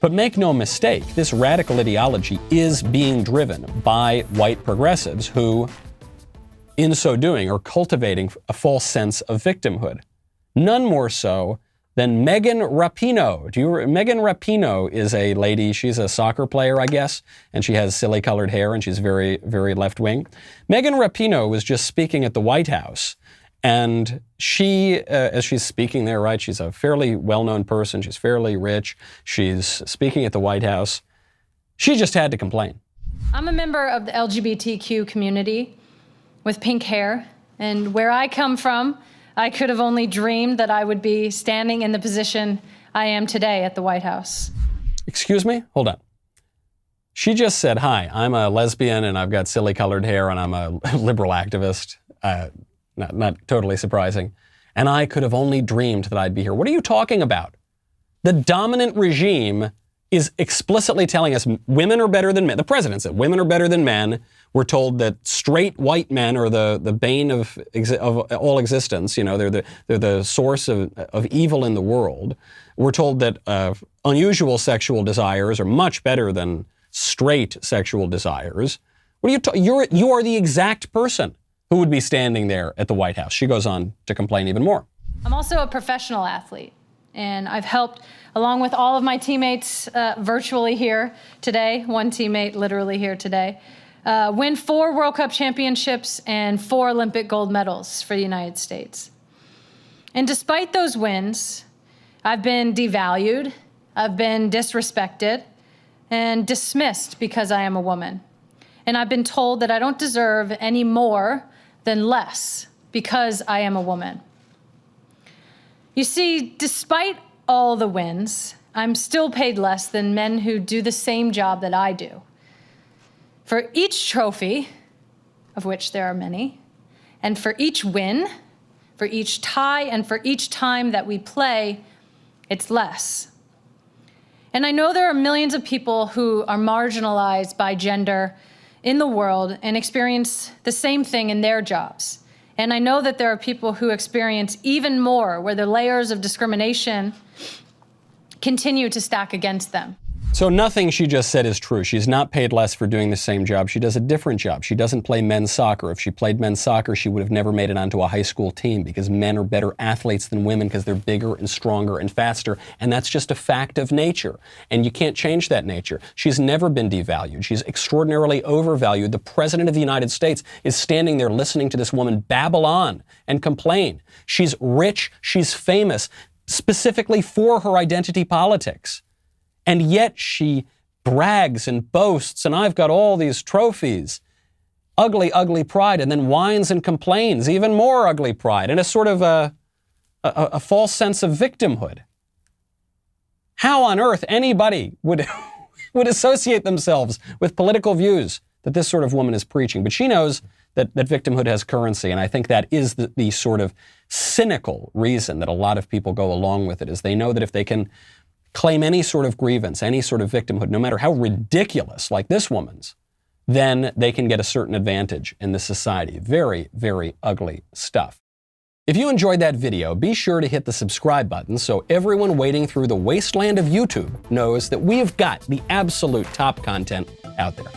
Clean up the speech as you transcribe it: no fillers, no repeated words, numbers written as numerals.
But make no mistake, this radical ideology is being driven by white progressives who, in so doing, are cultivating a false sense of victimhood. None more so than Megan Rapinoe. Megan Rapinoe is a lady, she's a soccer player, I guess, and she has silly colored hair and she's very, very left-wing. Megan Rapinoe was just speaking at the White House, and she, as she's speaking there, right, she's a fairly well-known person, she's fairly rich, she's speaking at the White House. She just had to complain. I'm a member of the LGBTQ community with pink hair, and where I come from, I could have only dreamed that I would be standing in the position I am today at the White House. Excuse me? Hold on. She just said, hi, I'm a lesbian and I've got silly colored hair and I'm a liberal activist. Not totally surprising. And I could have only dreamed that I'd be here. What are you talking about? The dominant regime is explicitly telling us women are better than men. The president said women are better than men. We're told that straight white men are the bane of all existence. You know, they're the source of evil in the world. We're told that unusual sexual desires are much better than straight sexual desires. What are you are the exact person who would be standing there at the White House. She goes on to complain even more. I'm also a professional athlete, and I've helped, along with all of my teammates virtually here today, one teammate literally here today, win 4 World Cup championships and 4 Olympic gold medals for the United States. And despite those wins, I've been devalued, I've been disrespected, and dismissed because I am a woman. And I've been told that I don't deserve any more than less because I am a woman. You see, despite all the wins, I'm still paid less than men who do the same job that I do. For each trophy, of which there are many, and for each win, for each tie, and for each time that we play, it's less. And I know there are millions of people who are marginalized by gender in the world and experience the same thing in their jobs. And I know that there are people who experience even more, where the layers of discrimination continue to stack against them. So nothing she just said is true. She's not paid less for doing the same job. She does a different job. She doesn't play men's soccer. If she played men's soccer, she would have never made it onto a high school team, because men are better athletes than women because they're bigger and stronger and faster. And that's just a fact of nature. And you can't change that nature. She's never been devalued. She's extraordinarily overvalued. The President of the United States is standing there listening to this woman babble on and complain. She's rich. She's famous, specifically for her identity politics. And yet she brags and boasts, and I've got all these trophies. Ugly, ugly pride, and then whines and complains, even more ugly pride, and a sort of a false sense of victimhood. How on earth anybody would associate themselves with political views that this sort of woman is preaching? But she knows that victimhood has currency, and I think that is the sort of cynical reason that a lot of people go along with it, is they know that if they can claim any sort of grievance, any sort of victimhood, no matter how ridiculous, like this woman's, then they can get a certain advantage in this society. Very, very ugly stuff. If you enjoyed that video, be sure to hit the subscribe button so everyone wading through the wasteland of YouTube knows that we have got the absolute top content out there.